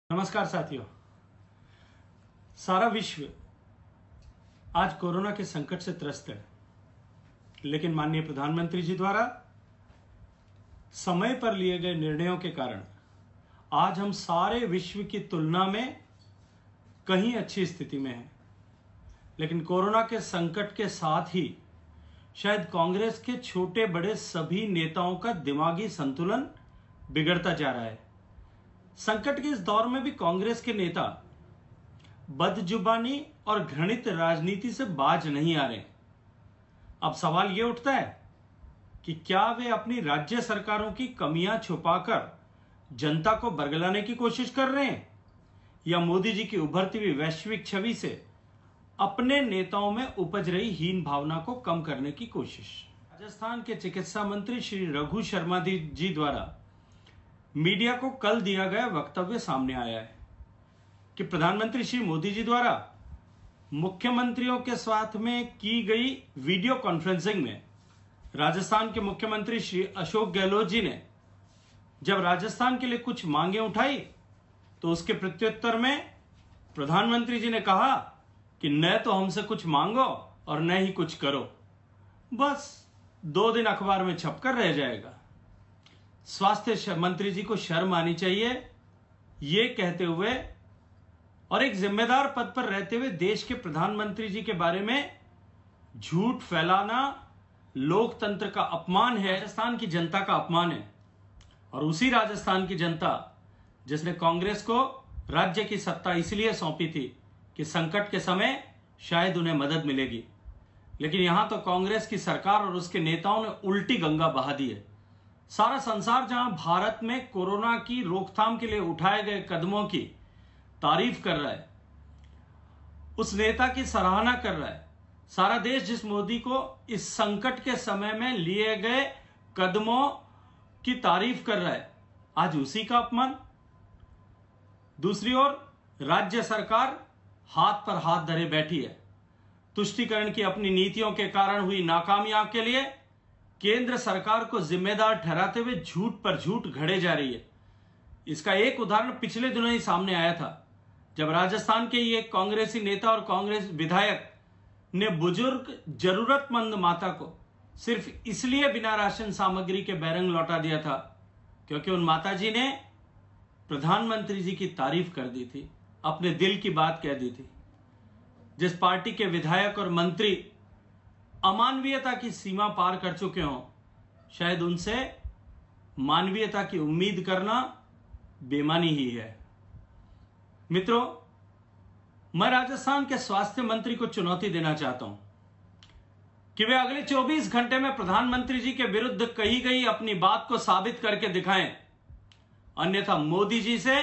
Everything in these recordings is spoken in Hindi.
नमस्कार साथियों। सारा विश्व आज कोरोना के संकट से त्रस्त है, लेकिन माननीय प्रधानमंत्री जी द्वारा समय पर लिए गए निर्णयों के कारण आज हम सारे विश्व की तुलना में कहीं अच्छी स्थिति में हैं। लेकिन कोरोना के संकट के साथ ही शायद कांग्रेस के छोटे बड़े सभी नेताओं का दिमागी संतुलन बिगड़ता जा रहा है। संकट के इस दौर में भी कांग्रेस के नेता बदजुबानी और घृणित राजनीति से बाज नहीं आ रहे। अब सवाल यह उठता है कि क्या वे अपनी राज्य सरकारों की कमियां छुपाकर जनता को बरगलाने की कोशिश कर रहे हैं, या मोदी जी की उभरती हुई वैश्विक छवि से अपने नेताओं में उपज रही हीन भावना को कम करने की कोशिश। राजस्थान के चिकित्सा मंत्री श्री रघु शर्मा जी द्वारा मीडिया को कल दिया गया वक्तव्य सामने आया है कि प्रधानमंत्री श्री मोदी जी द्वारा मुख्यमंत्रियों के साथ में की गई वीडियो कॉन्फ्रेंसिंग में राजस्थान के मुख्यमंत्री श्री अशोक गहलोत जी ने जब राजस्थान के लिए कुछ मांगे उठाई तो उसके प्रत्युत्तर में प्रधानमंत्री जी ने कहा कि न तो हमसे कुछ मांगो और न ही कुछ करो, बस 2 दिन अखबार में छपकर रह जाएगा। स्वास्थ्य मंत्री जी को शर्म आनी चाहिए ये कहते हुए और एक जिम्मेदार पद पर रहते हुए देश के प्रधानमंत्री जी के बारे में झूठ फैलाना लोकतंत्र का अपमान है, राजस्थान की जनता का अपमान है। और उसी राजस्थान की जनता जिसने कांग्रेस को राज्य की सत्ता इसलिए सौंपी थी कि संकट के समय शायद उन्हें मदद मिलेगी, लेकिन यहां तो कांग्रेस की सरकार और उसके नेताओं ने उल्टी गंगा बहा दी है। सारा संसार जहां भारत में कोरोना की रोकथाम के लिए उठाए गए कदमों की तारीफ कर रहा है, उस नेता की सराहना कर रहा है, सारा देश जिस मोदी को इस संकट के समय में लिए गए कदमों की तारीफ कर रहा है, आज उसी का अपमान। दूसरी ओर राज्य सरकार हाथ पर हाथ धरे बैठी है। तुष्टीकरण की अपनी नीतियों के कारण हुई नाकामयाब के लिए केंद्र सरकार को जिम्मेदार ठहराते हुए झूठ पर झूठ घड़े जा रही है। इसका एक उदाहरण पिछले दिनों ही सामने आया था, जब राजस्थान के ही एक कांग्रेसी नेता और कांग्रेस विधायक ने बुजुर्ग जरूरतमंद माता को सिर्फ इसलिए बिना राशन सामग्री के बैरंग लौटा दिया था क्योंकि उन माताजी ने प्रधानमंत्री जी की तारीफ कर दी थी, अपने दिल की बात कह दी थी। जिस पार्टी के विधायक और मंत्री अमानवीयता की सीमा पार कर चुके हों, शायद उनसे मानवीयता की उम्मीद करना बेईमानी ही है। मित्रों, मैं राजस्थान के स्वास्थ्य मंत्री को चुनौती देना चाहता हूं कि वे अगले 24 घंटे में प्रधानमंत्री जी के विरुद्ध कही गई अपनी बात को साबित करके दिखाएं, अन्यथा मोदी जी से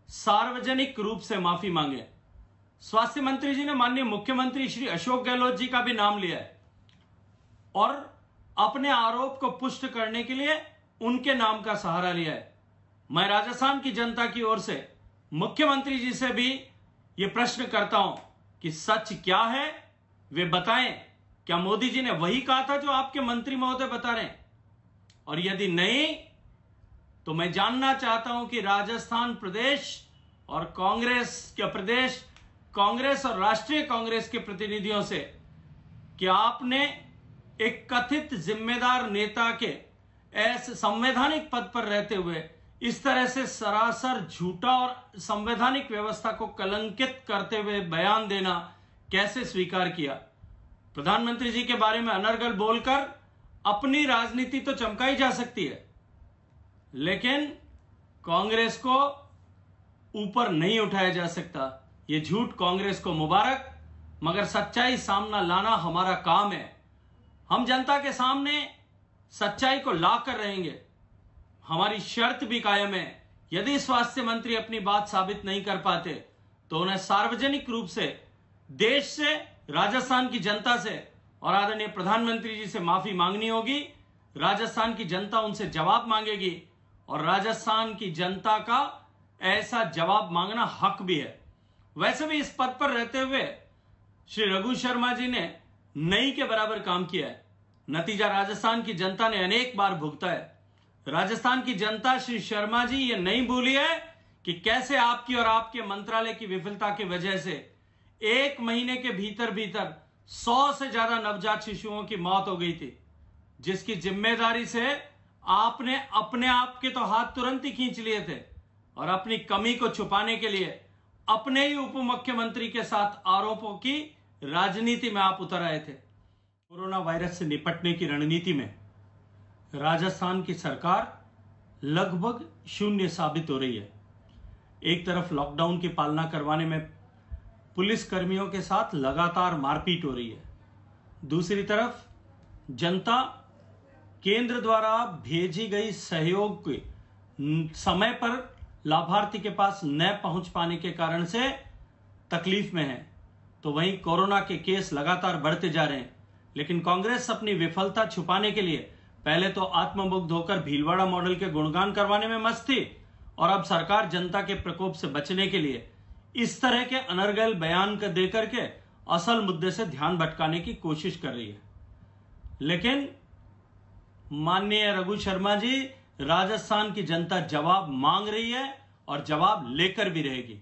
सार्वजनिक रूप से माफी मांगे। स्वास्थ्य मंत्री जी ने माननीय मुख्यमंत्री श्री अशोक गहलोत जी का भी नाम लिया है और अपने आरोप को पुष्ट करने के लिए उनके नाम का सहारा लिया है। मैं राजस्थान की जनता की ओर से मुख्यमंत्री जी से भी यह प्रश्न करता हूं कि सच क्या है, वे बताएं। क्या मोदी जी ने वही कहा था जो आपके मंत्री महोदय बता रहे हैं? और यदि नहीं, तो मैं जानना चाहता हूं कि राजस्थान प्रदेश और कांग्रेस और राष्ट्रीय कांग्रेस के प्रतिनिधियों से कि आपने एक कथित जिम्मेदार नेता के ऐसे संवैधानिक पद पर रहते हुए इस तरह से सरासर झूठा और संवैधानिक व्यवस्था को कलंकित करते हुए बयान देना कैसे स्वीकार किया। प्रधानमंत्री जी के बारे में अनर्गल बोलकर अपनी राजनीति तो चमकाई जा सकती है, लेकिन कांग्रेस को ऊपर नहीं उठाया जा सकता। यह झूठ कांग्रेस को मुबारक, मगर सच्चाई सामना लाना हमारा काम है। हम जनता के सामने सच्चाई को लाकर रहेंगे। हमारी शर्त भी कायम है, यदि स्वास्थ्य मंत्री अपनी बात साबित नहीं कर पाते तो उन्हें सार्वजनिक रूप से देश से, राजस्थान की जनता से और आदरणीय प्रधानमंत्री जी से माफी मांगनी होगी। राजस्थान की जनता उनसे जवाब मांगेगी और राजस्थान की जनता का ऐसा जवाब मांगना हक भी है। वैसे भी इस पद पर रहते हुए श्री रघु शर्मा जी ने नई के बराबर काम किया है। नतीजा राजस्थान की जनता ने अनेक बार भुगता है। राजस्थान की जनता श्री शर्मा जी ये नहीं भूली है कि कैसे आपकी और आपके मंत्रालय की विफलता की वजह से 1 महीने के भीतर भीतर 100 से ज्यादा नवजात शिशुओं की मौत हो गई थी, जिसकी जिम्मेदारी से आपने अपने आप के तो हाथ तुरंत ही खींच लिए थे और अपनी कमी को छुपाने के लिए अपने ही उप मुख्यमंत्री के साथ आरोपों की राजनीति में आप उतर आए थे। कोरोना वायरस से निपटने की रणनीति में राजस्थान की सरकार लगभग शून्य साबित हो रही है। एक तरफ लॉकडाउन की पालना करवाने में पुलिस कर्मियों के साथ लगातार मारपीट हो रही है, दूसरी तरफ जनता केंद्र द्वारा भेजी गई सहयोग के समय पर लाभार्थी के पास न पहुंच पाने के कारण से तकलीफ में है। तो वहीं कोरोना के केस लगातार बढ़ते जा रहे हैं, लेकिन कांग्रेस अपनी विफलता छुपाने के लिए पहले तो आत्ममुग्ध होकर भीलवाड़ा मॉडल के गुणगान करवाने में मस्त थी और अब सरकार जनता के प्रकोप से बचने के लिए इस तरह के अनर्गल बयान कर देकर के असल मुद्दे से ध्यान भटकाने की कोशिश कर रही है। लेकिन माननीय रघु शर्मा जी, राजस्थान की जनता जवाब मांग रही है और जवाब लेकर भी रहेगी।